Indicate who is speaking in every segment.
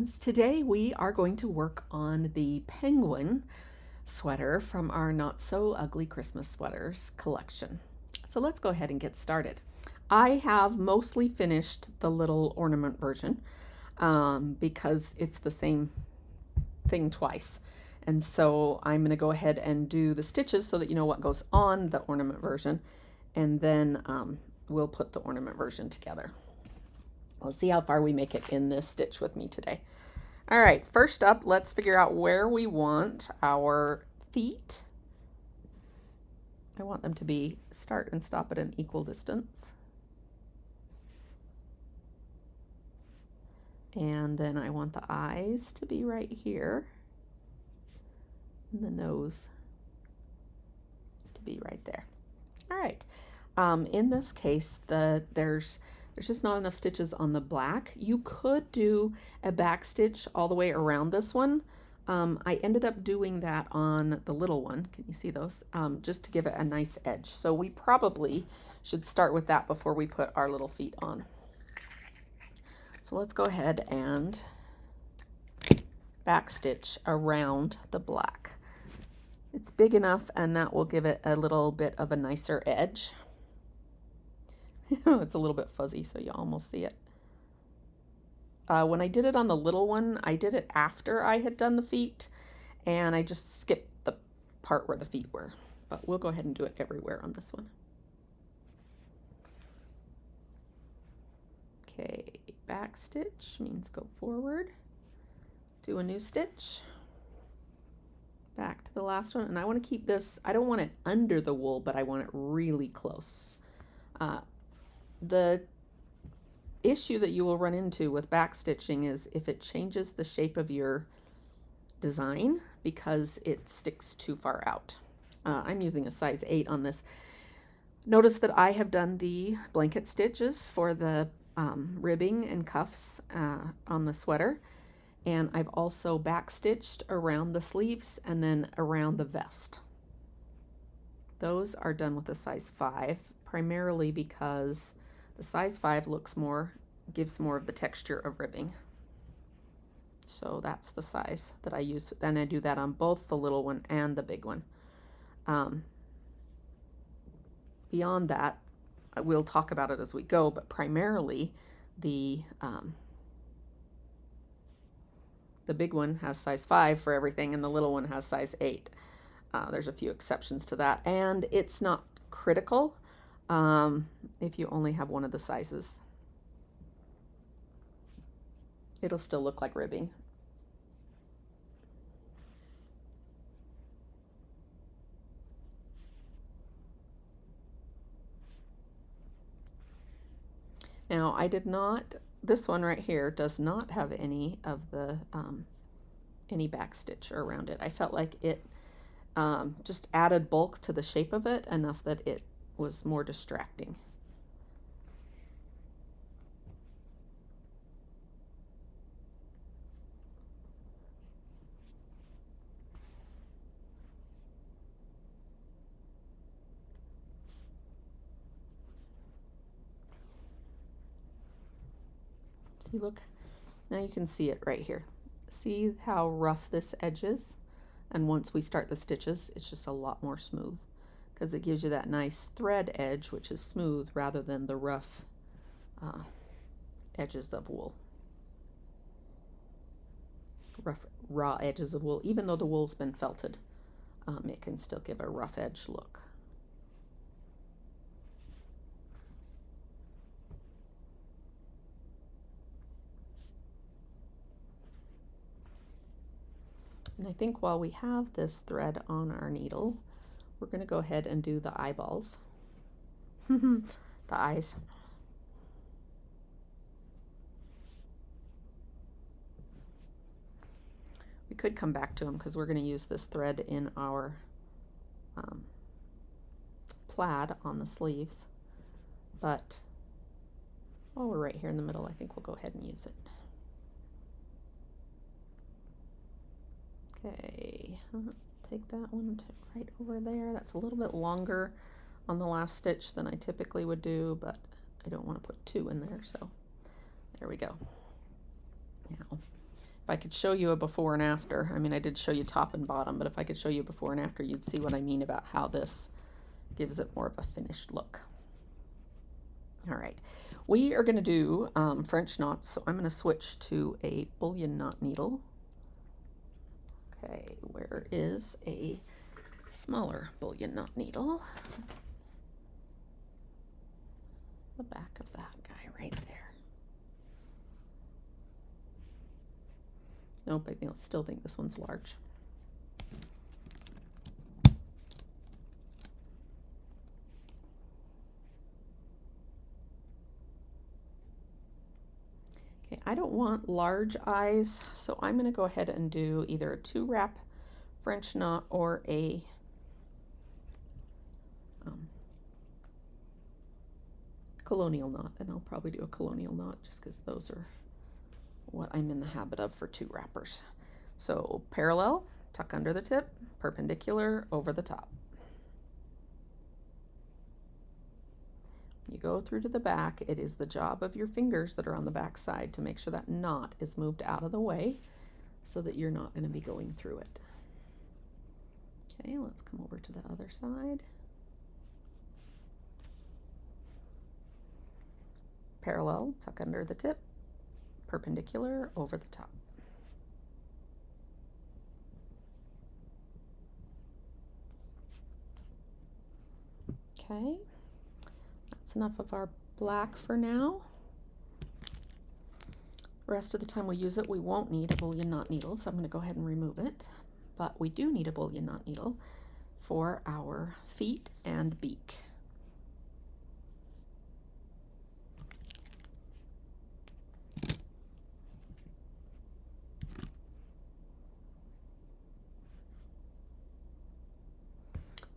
Speaker 1: friends. Today we are going to work on the penguin sweater from our Not So Ugly Christmas Sweaters collection. So let's go ahead and get started. I have mostly finished the little ornament version because it's the same thing twice. And so I'm going to go ahead and do the stitches so that you know what goes on the ornament version, and then we'll put the ornament version together. We'll see how far we make it in this stitch with me today. All right, first up, let's figure out where we want our feet. I want them to be start and stop at an equal distance. And then I want the eyes to be right here, and the nose to be right there. All right, in this case, there's just not enough stitches on the black. You could do a back stitch all the way around this one. I ended up doing that on the little one. Can you see those? Just to give it a nice edge. So we probably should start with that before we put our little feet on. So let's go ahead and back stitch around the black. It's big enough, and that will give it a little bit of a nicer edge. It's a little bit fuzzy, so you almost see it. When I did it on the little one, I did it after I had done the feet, and I just skipped the part where the feet were. But we'll go ahead and do it everywhere on this one. Okay, back stitch means go forward, do a new stitch, back to the last one, and I want to keep this, I don't want it under the wool, but I want it really close. The issue that you will run into with back stitching is if it changes the shape of your design because it sticks too far out. I'm using a size 8 on this. Notice that I have done the blanket stitches for the ribbing and cuffs on the sweater, and I've also back stitched around the sleeves and then around the vest. Those are done with a size 5, primarily because the size 5 gives more of the texture of ribbing. So that's the size that I use. Then I do that on both the little one and the big one. Beyond that, we'll talk about it as we go, but primarily the big one has size 5 for everything, and the little one has size 8. There's a few exceptions to that, and it's not critical if you only have one of the sizes. It'll still look like ribbing. Now this one right here does not have any of the any back stitch around it. I felt like it just added bulk to the shape of it enough that it was more distracting. See, look, now you can see it right here. See how rough this edge is? And once we start the stitches, it's just a lot more smooth because it gives you that nice thread edge, which is smooth rather than the rough edges of wool. Rough, raw edges of wool. Even though the wool's been felted, it can still give a rough edge look. And I think while we have this thread on our needle, we're going to go ahead and do the eyeballs. The eyes. We could come back to them because we're going to use this thread in our plaid on the sleeves. But while we're right here in the middle, I think we'll go ahead and use it. Okay, take that one right over there. That's a little bit longer on the last stitch than I typically would do, but I don't want to put 2 in there, so there we go. Now, If I could show you a before and after, I mean, I did show you top and bottom, but if I could show you before and after, you'd see what I mean about how this gives it more of a finished look. All right, we are going to do French knots, so I'm going to switch to a bullion knot needle. Okay, where is a smaller bullion knot needle? The back of that guy right there. Nope, I still think this one's large. Okay, I don't want large eyes, so I'm going to go ahead and do either a 2-wrap French knot or a colonial knot, and I'll probably do a colonial knot just because those are what I'm in the habit of for 2 wrappers. So parallel, tuck under the tip, perpendicular, over the top. You go through to the back. It is the job of your fingers that are on the back side to make sure that knot is moved out of the way so that you're not going to be going through it. Okay, let's come over to the other side. Parallel, tuck under the tip, perpendicular, over the top. Okay, that's enough of our black for now. The rest of the time we use it, we won't need a bullion knot needle, so I'm going to go ahead and remove it. But we do need a bullion knot needle for our feet and beak.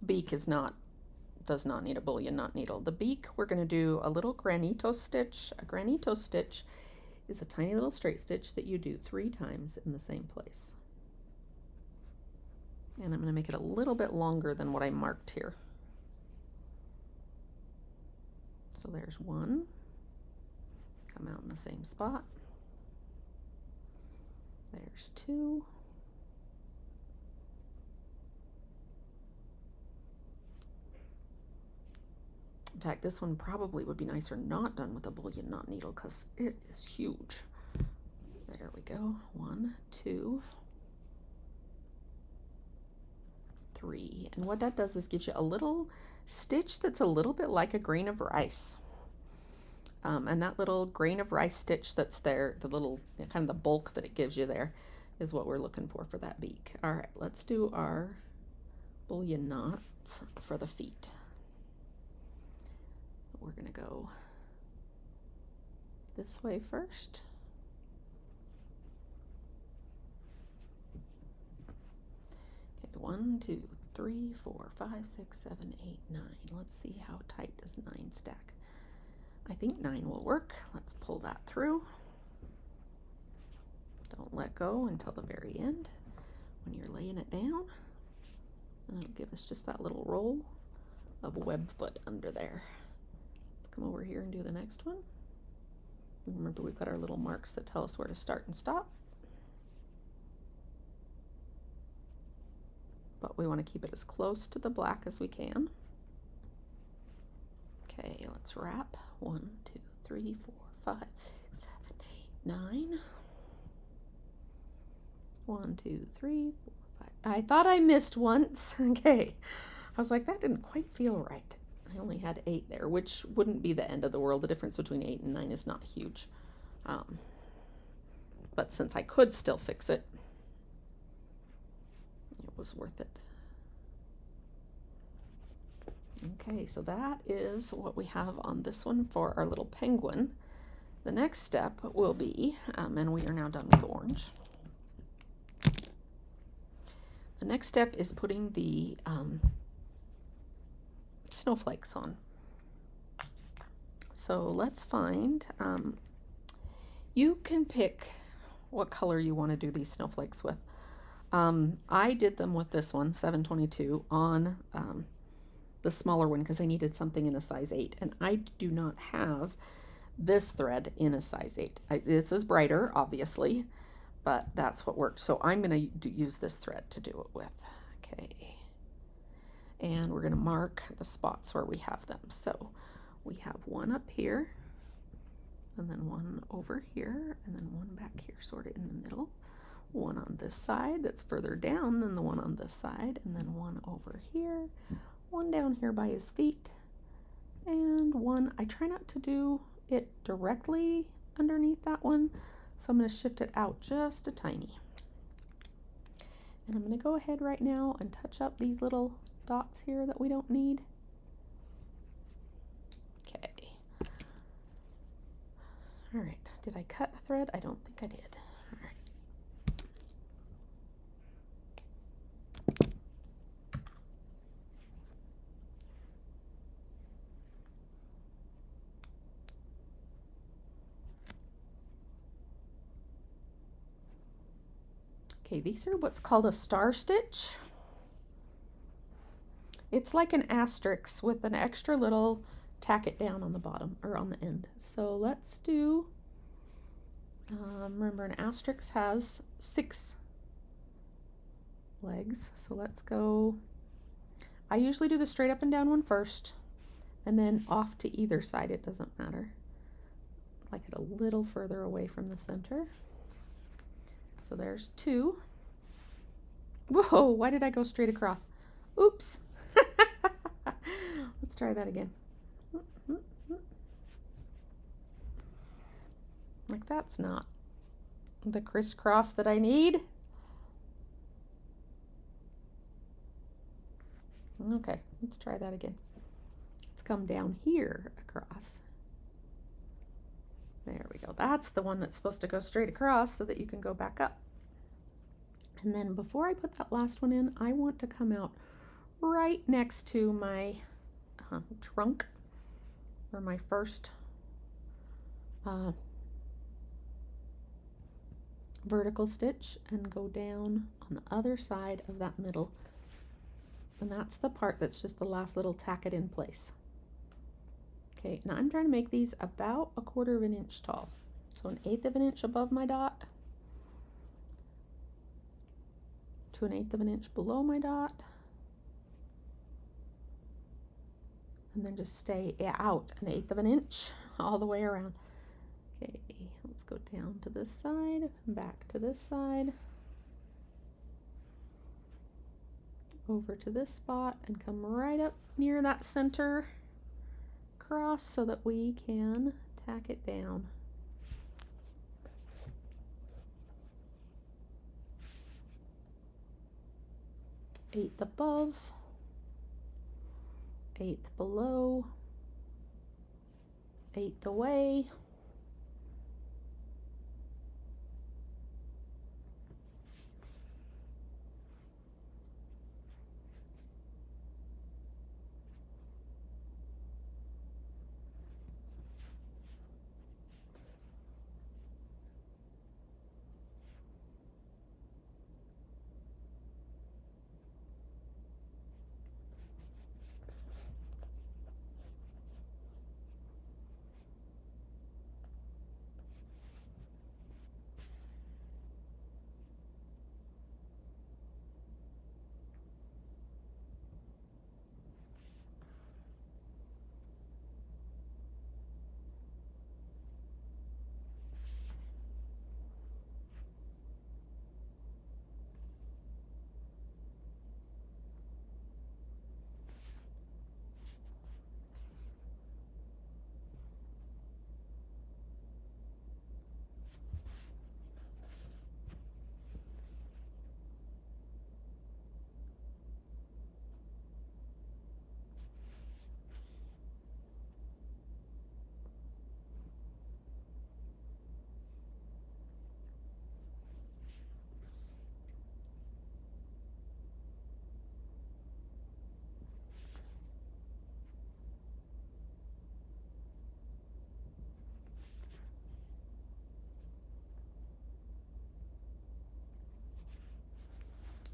Speaker 1: Beak does not need a bullion knot needle. The beak, we're going to do a little granito stitch. A granito stitch is a tiny little straight stitch that you do 3 times in the same place. And I'm going to make it a little bit longer than what I marked here. So there's 1. Come out in the same spot. There's 2. In fact, this one probably would be nicer not done with a bullion knot needle because it is huge. There we go. 1, 2, 3. And what that does is gives you a little stitch that's a little bit like a grain of rice. And that little grain of rice stitch that's there, the little kind of the bulk that it gives you there, is what we're looking for that beak. All right, let's do our bullion knots for the feet. We're going to go this way first. Okay, 1, 2, 3, 4, 5, 6, 7, 8, 9. Let's see how tight does 9 stack. I think 9 will work. Let's pull that through. Don't let go until the very end when you're laying it down. And it'll give us just that little roll of web foot under there. Come over here and do the next one. Remember, we've got our little marks that tell us where to start and stop. But we want to keep it as close to the black as we can. Okay, let's wrap. 1, 2, 3, 4, 5, 6, 7, 8, 9. 1, 2, 3, 4, 5. I thought I missed once. Okay. I was like, that didn't quite feel right. I only had 8 there, which wouldn't be the end of the world. The difference between 8 and 9 is not huge. But since I could still fix it, it was worth it. Okay, so that is what we have on this one for our little penguin. The next step will be, and we are now done with the orange. The next step is putting the snowflakes on. So let's find, you can pick what color you want to do these snowflakes with. I did them with this one, 722, on the smaller one because I needed something in a size 8, and I do not have this thread in a size 8. This is brighter, obviously, but that's what worked. So I'm going to use this thread to do it with. Okay. And we're going to mark the spots where we have them. So we have one up here, and then one over here, and then one back here, sort of in the middle. One on this side that's further down than the one on this side, and then one over here, one down here by his feet, and one, I try not to do it directly underneath that one, so I'm going to shift it out just a tiny. And I'm going to go ahead right now and touch up these little dots here that we don't need. Okay. All right, did I cut the thread? I don't think I did. All right. Okay, these are what's called a star stitch. It's like an asterisk with an extra little tack it down on the bottom or on the end. So let's do, remember an asterisk has 6 legs. So let's go, I usually do the straight up and down one first and then off to either side. It doesn't matter. Like it a little further away from the center. So there's 2. Whoa, why did I go straight across? Oops. Let's try that again. Like that's not the crisscross that I need. Okay, let's try that again. Let's come down here across. There we go. That's the one that's supposed to go straight across so that you can go back up. And then before I put that last one in, I want to come out right next to my trunk, or my first vertical stitch, and go down on the other side of that middle. And that's the part that's just the last little tack it in place. Okay, now I'm trying to make these about 1/4 of an inch tall. So 1/8 of an inch above my dot to 1/8 of an inch below my dot. And then just stay out 1/8 of an inch all the way around. Okay, let's go down to this side, back to this side, over to this spot, and come right up near that center cross so that we can tack it down. Eighth above, 1/8 below, 1/8 away,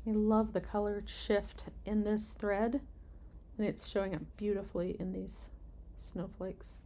Speaker 1: I love the color shift in this thread, and it's showing up beautifully in these snowflakes.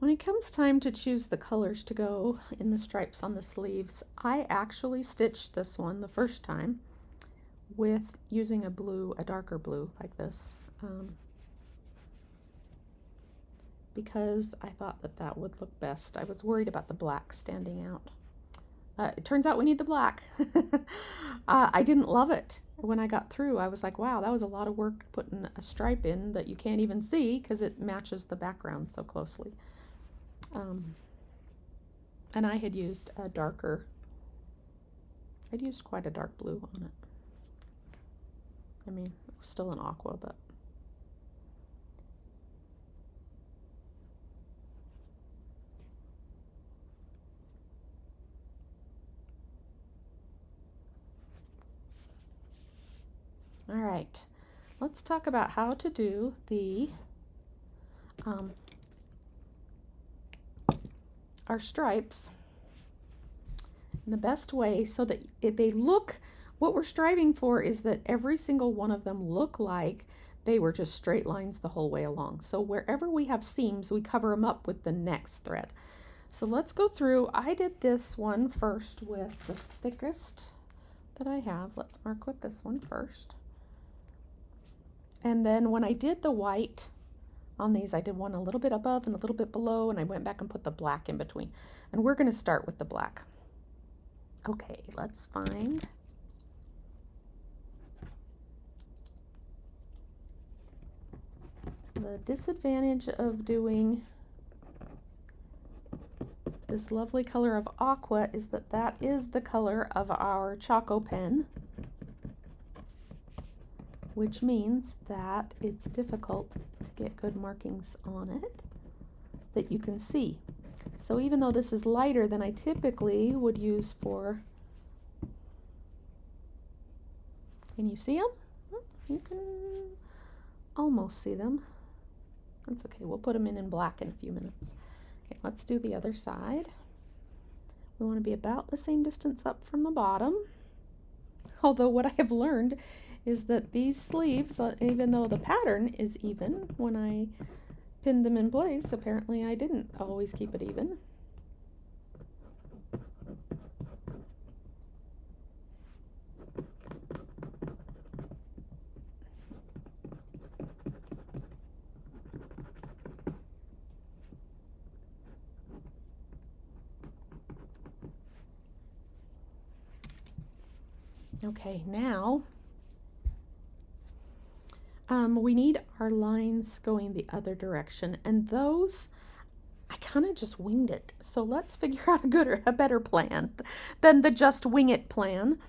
Speaker 1: When it comes time to choose the colors to go in the stripes on the sleeves, I actually stitched this one the first time with using a blue, a darker blue like this, because I thought that that would look best. I was worried about the black standing out. It turns out we need the black. I didn't love it. When I got through, I was like, wow, that was a lot of work putting a stripe in that you can't even see because it matches the background so closely. And I had used a darker, I'd used quite a dark blue on it. I mean, it was still an aqua, but. All right, let's talk about how to do the our stripes in the best way so that they look, what we're striving for is that every single one of them look like they were just straight lines the whole way along. So wherever we have seams, we cover them up with the next thread. So let's go through. I did this one first with the thickest that I have. Let's mark with this one first. And then when I did the white on these, I did one a little bit above and a little bit below, and I went back and put the black in between. And we're going to start with the black. Okay, let's find the disadvantage of doing this lovely color of aqua is that that is the color of our Choco pen, which means that it's difficult to get good markings on it that you can see. So even though this is lighter than I typically would use for, can you see them? You can almost see them. That's okay, we'll put them in black in a few minutes. Okay, let's do the other side. We want to be about the same distance up from the bottom. Although what I have learned is that these sleeves, even though the pattern is even, when I pinned them in place, apparently I didn't always keep it even. Okay, now we need our lines going the other direction, and those I kind of just winged it. So let's figure out a better plan than the just wing it plan.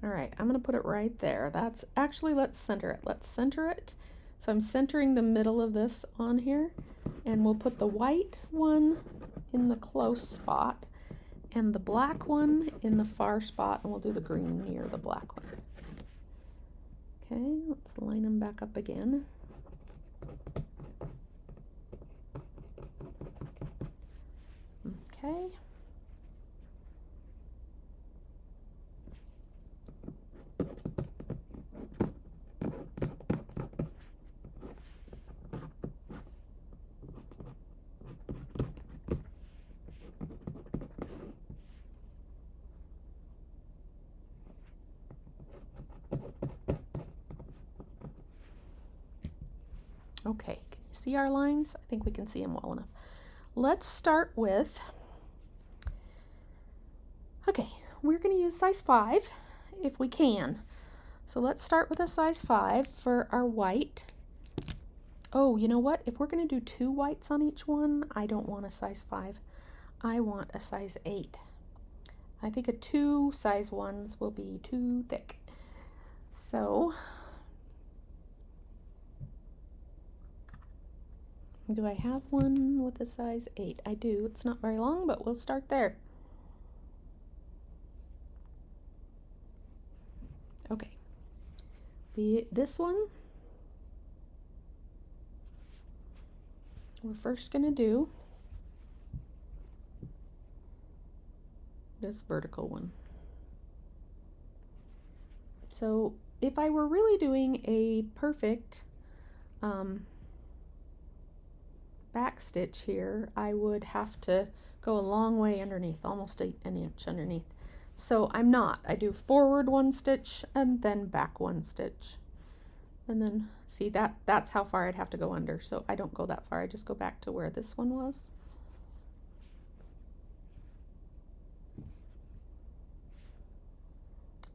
Speaker 1: All right, I'm going to put it right there. That's actually, let's center it. Let's center it. So I'm centering the middle of this on here, and we'll put the white one in the close spot and the black one in the far spot, and we'll do the green near the black one. Okay, let's line them back up again. Okay. Okay, can you see our lines? I think we can see them well enough. Let's start with, okay, we're going to use size 5 if we can. So let's start with a size 5 for our white. Oh, you know what? If we're going to do 2 whites on each one, I don't want a size 5. I want a size 8. I think a 2 size 1s will be too thick. So do I have one with a size 8? I do. It's not very long, but we'll start there. Okay. This one, we're first going to do this vertical one. So if I were really doing a perfect back stitch here, I would have to go a long way underneath, almost an inch underneath. So I'm not. I do forward one stitch and then back one stitch. And then see that's how far I'd have to go under. So I don't go that far. I just go back to where this one was.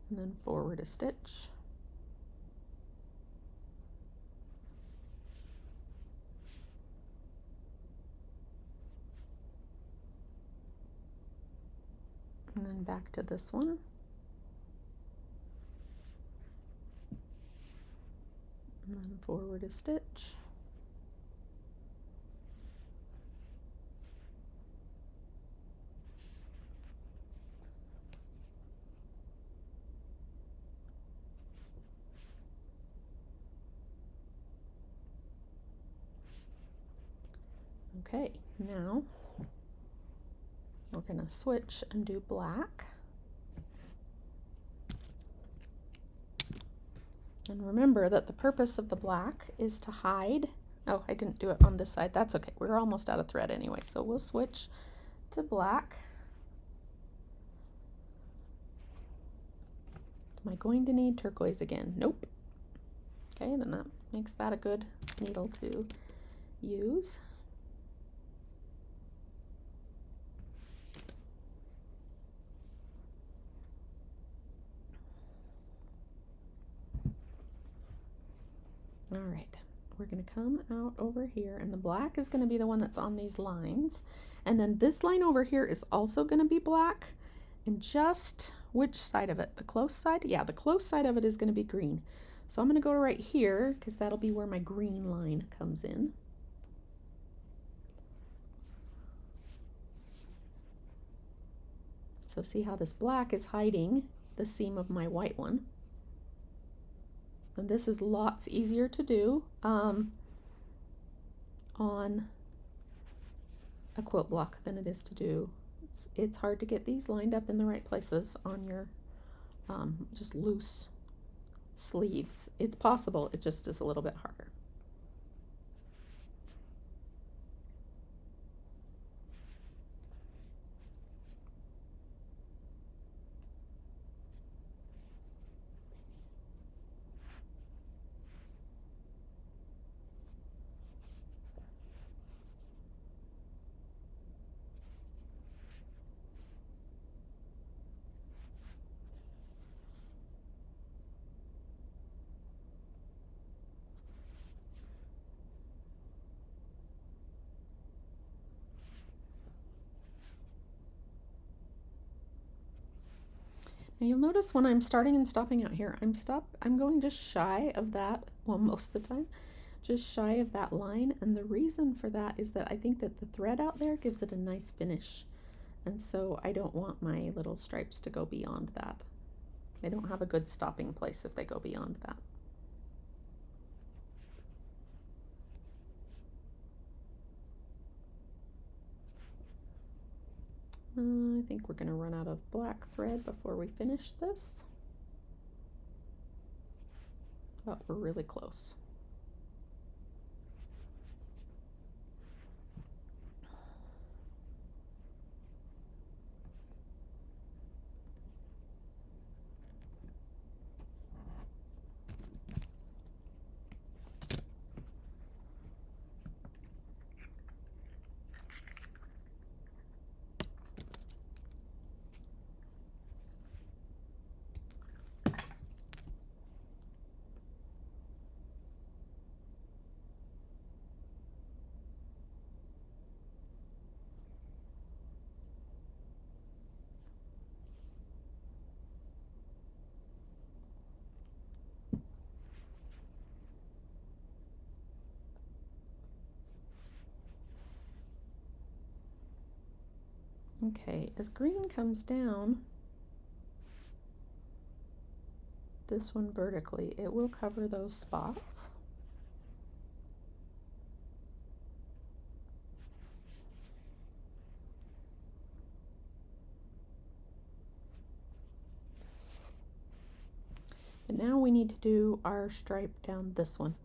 Speaker 1: And then forward a stitch. And then back to this one. And then forward a stitch. Okay, now we're going to switch and do black. And remember that the purpose of the black is to hide. Oh, I didn't do it on this side. That's okay. We're almost out of thread anyway, so we'll switch to black. Am I going to need turquoise again? Nope. Okay, then that makes that a good needle to use. All right, we're going to come out over here, and the black is going to be the one that's on these lines. And then this line over here is also going to be black. And just which side of it? The close side? Yeah, the close side of it is going to be green. So I'm going to go right here because that'll be where my green line comes in. So see how this black is hiding the seam of my white one. And this is lots easier to do on a quilt block than it is to do. It's hard to get these lined up in the right places on your just loose sleeves. It's possible, it just is a little bit harder. Now you'll notice when I'm starting and stopping out here, I'm going just shy of that, well, most of the time, just shy of that line. And the reason for that is that I think that the thread out there gives it a nice finish. And so I don't want my little stripes to go beyond that. They don't have a good stopping place if they go beyond that. I think we're going to run out of black thread before we finish this, but we're really close. Okay, as green comes down, this one vertically, it will cover those spots. But now we need to do our stripe down this one.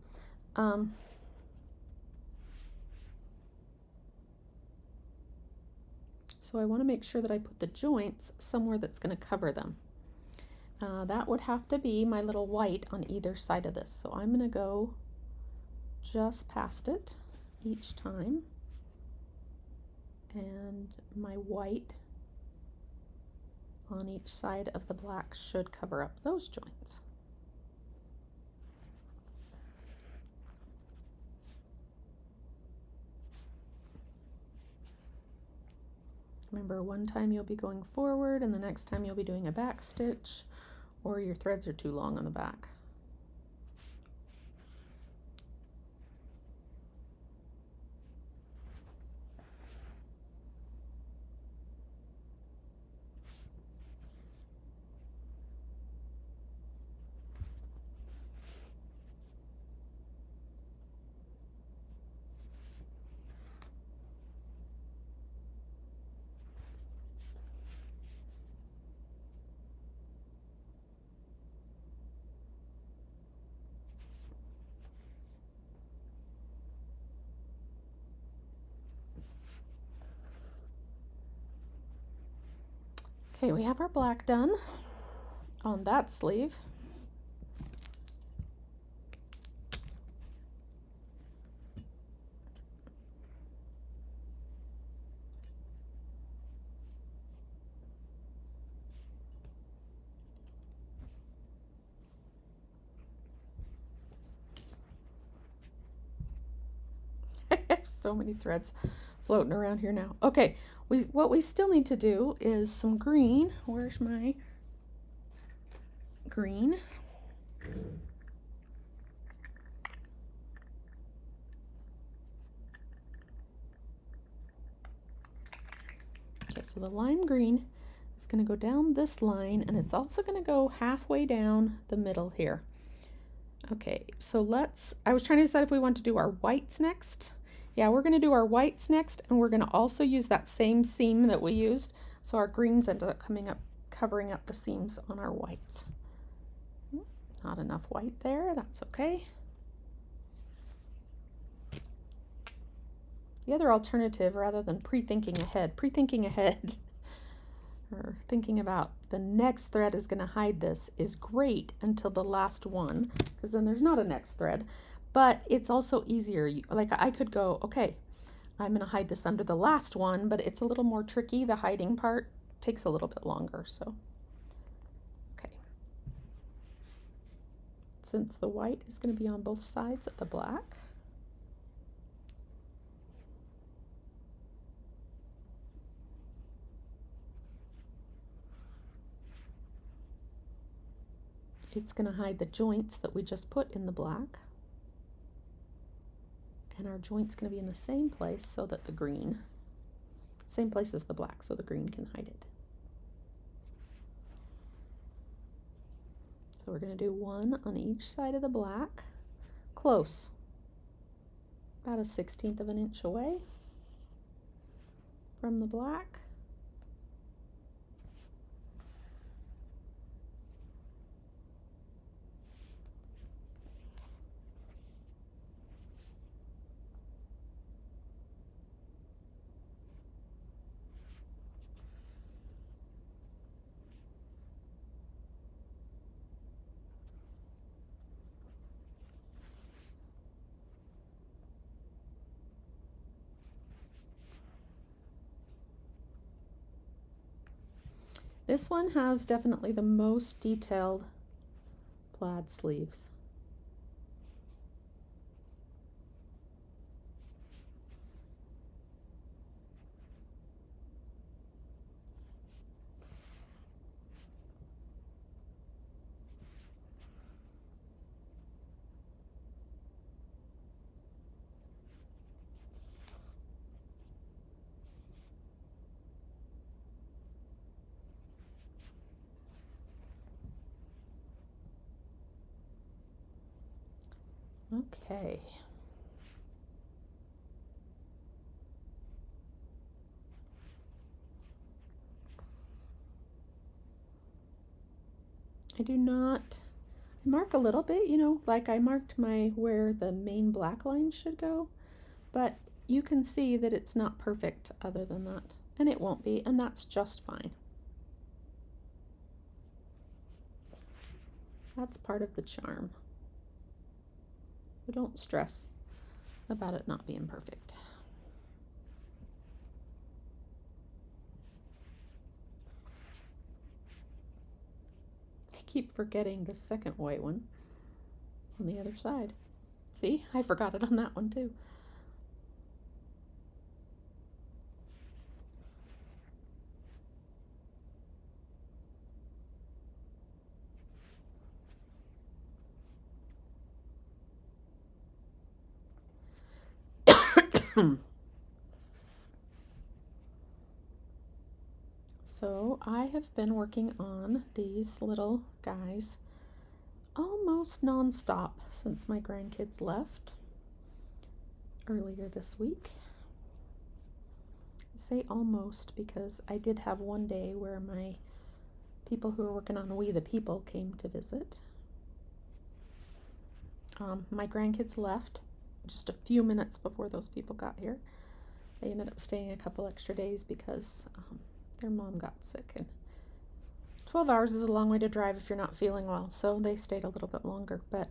Speaker 1: So I want to make sure that I put the joints somewhere that's going to cover them. That would have to be my little white on either side of this. So I'm going to go just past it each time. And my white on each side of the black should cover up those joints. Remember, one time you'll be going forward and the next time you'll be doing a back stitch, or your threads are too long on the back. Okay, we have our black done on that sleeve. So many threads floating around here now. Okay, what we still need to do is some green. Where's my green? Okay, so the lime green is going to go down this line, and it's also going to go halfway down the middle here. Okay, so I was trying to decide if we want to do our whites next. Yeah, we're going to do our whites next, and we're going to also use that same seam that we used. So our greens ended up coming up, covering up the seams on our whites. Not enough white there, that's okay. The other alternative, rather than pre-thinking ahead or thinking about the next thread is going to hide this, is great until the last one, because then there's not a next thread. But it's also easier. Like I could go, okay, I'm going to hide this under the last one, but it's a little more tricky. The hiding part takes a little bit longer. So, okay. Since the white is going to be on both sides of the black, it's going to hide the joints that we just put in the black. And our joint's going to be in the same place so that the green, same place as the black, so the green can hide it. So we're going to do one on each side of the black, close, about a 1/16 of an inch away from the black. This one has definitely the most detailed plaid sleeves. Okay. I do not mark a little bit, you know, like I marked where the main black line should go, but you can see that it's not perfect other than that. and it won't be, and that's just fine. That's part of the charm. So don't stress about it not being perfect. I keep forgetting the second white one on the other side. See, I forgot it on that one too. So I have been working on these little guys almost non-stop since my grandkids left earlier this week. I say almost because I did have one day where my people who were working on We the People came to visit. My grandkids left just a few minutes before those people got here. They ended up staying a couple extra days because their mom got sick, and 12 hours is a long way to drive if you're not feeling well, so they stayed a little bit longer. But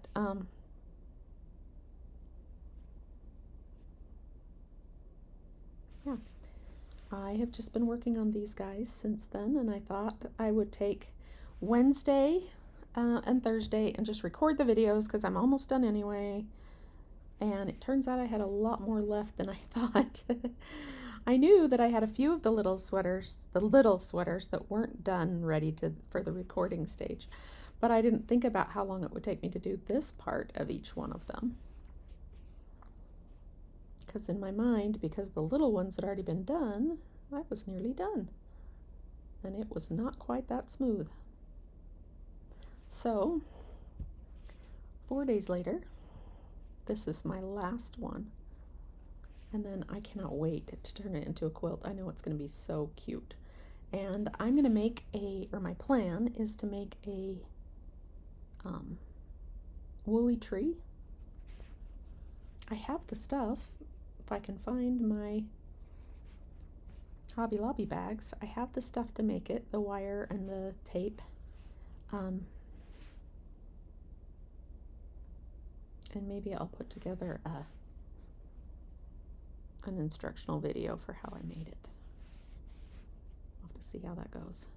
Speaker 1: yeah, I have just been working on these guys since then, and I thought I would take Wednesday and Thursday and just record the videos because I'm almost done anyway. And it turns out I had a lot more left than I thought. I knew that I had a few of the little sweaters that weren't done ready for the recording stage, but I didn't think about how long it would take me to do this part of each one of them. Because in my mind, because the little ones had already been done, I was nearly done. And it was not quite that smooth. So, 4 days later, this is my last one. And then I cannot wait to turn it into a quilt. I know it's going to be so cute. And I'm going to make my plan is to make a woolly tree. I have the stuff. If I can find my Hobby Lobby bags, I have the stuff to make it, the wire and the tape. And maybe I'll put together an instructional video for how I made it. I'll have to see how that goes.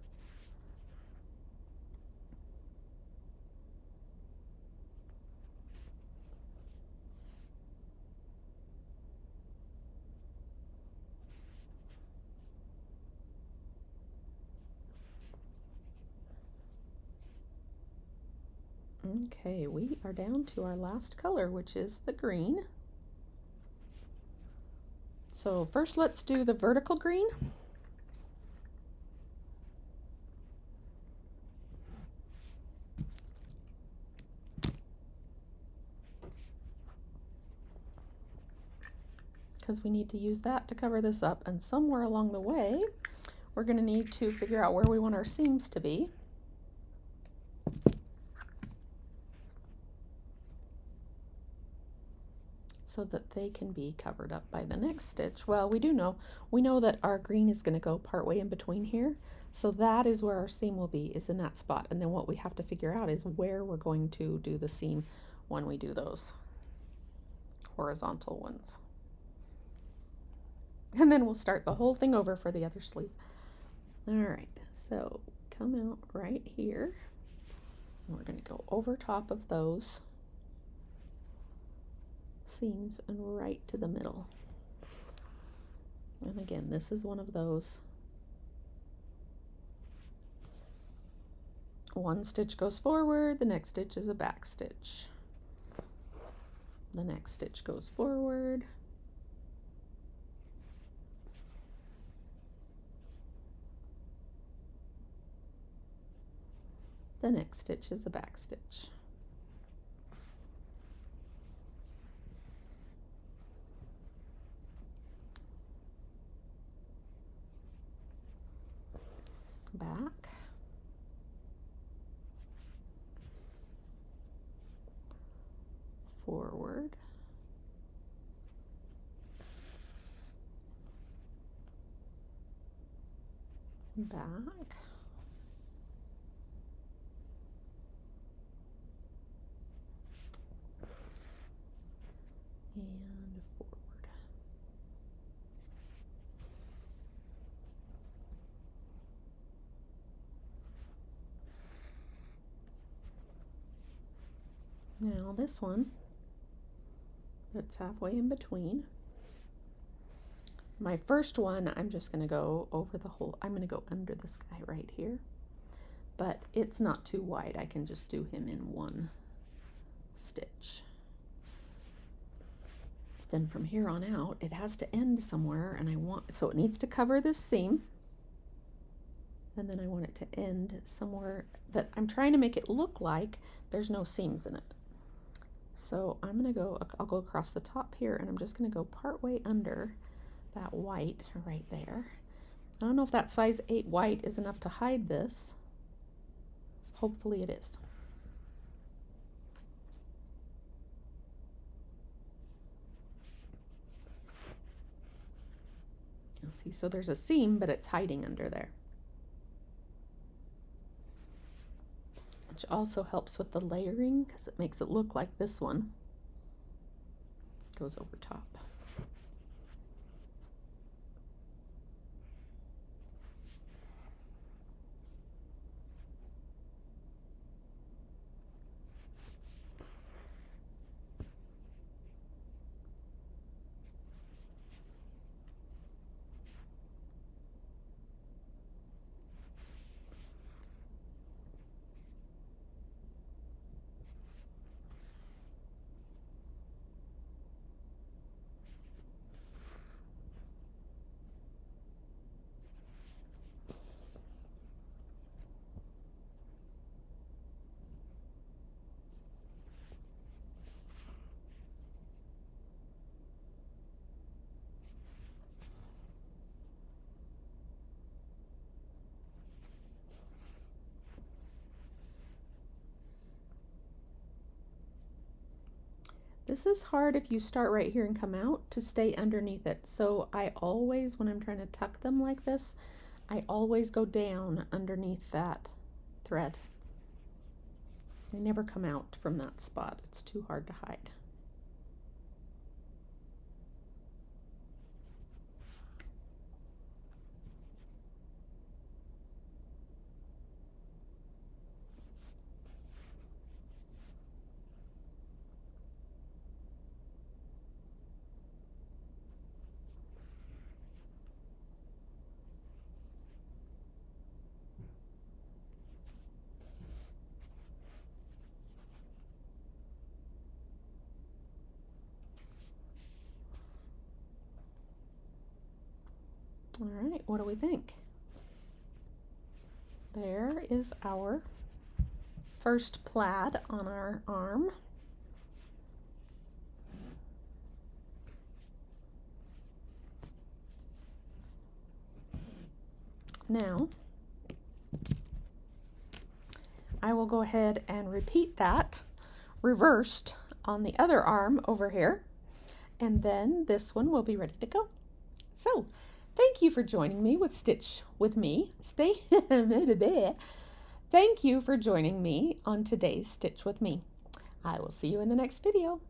Speaker 1: Okay, we are down to our last color, which is the green. So first let's do the vertical green. Because we need to use that to cover this up, and somewhere along the way we're going to need to figure out where we want our seams to be. So that they can be covered up by the next stitch. Well, we know that our green is going to go partway in between here, so that is where our seam will be, is in that spot. And then what we have to figure out is where we're going to do the seam when we do those horizontal ones. And then we'll start the whole thing over for the other sleeve. All right, so come out right here. And we're going to go over top of those seams and right to the middle. And again, this is one of those. One stitch goes forward, the next stitch is a back stitch. The next stitch goes forward. The next stitch is a back stitch. Back, forward, back. And forward. Now this one, that's halfway in between. My first one, I'm just going to go over the whole, I'm going to go under this guy right here. But it's not too wide. I can just do him in one stitch. Then from here on out, it has to end somewhere, and so it needs to cover this seam. And then I want it to end somewhere that I'm trying to make it look like there's no seams in it. So I'm going to go, I'll go across the top here, and I'm just going to go part way under that white right there. I don't know if that size 8 white is enough to hide this. Hopefully it is. You'll see, so there's a seam, but it's hiding under there. Which also helps with the layering because it makes it look like this one goes over top. This is hard if you start right here and come out to stay underneath it. So I always, when I'm trying to tuck them like this, I always go down underneath that thread. They never come out from that spot. It's too hard to hide. All right, what do we think? There is our first plaid on our arm. Now, I will go ahead and repeat that reversed on the other arm over here, and then this one will be ready to go. So, thank you for joining me with Stitch with Me. Thank you for joining me on today's Stitch with Me. I will see you in the next video.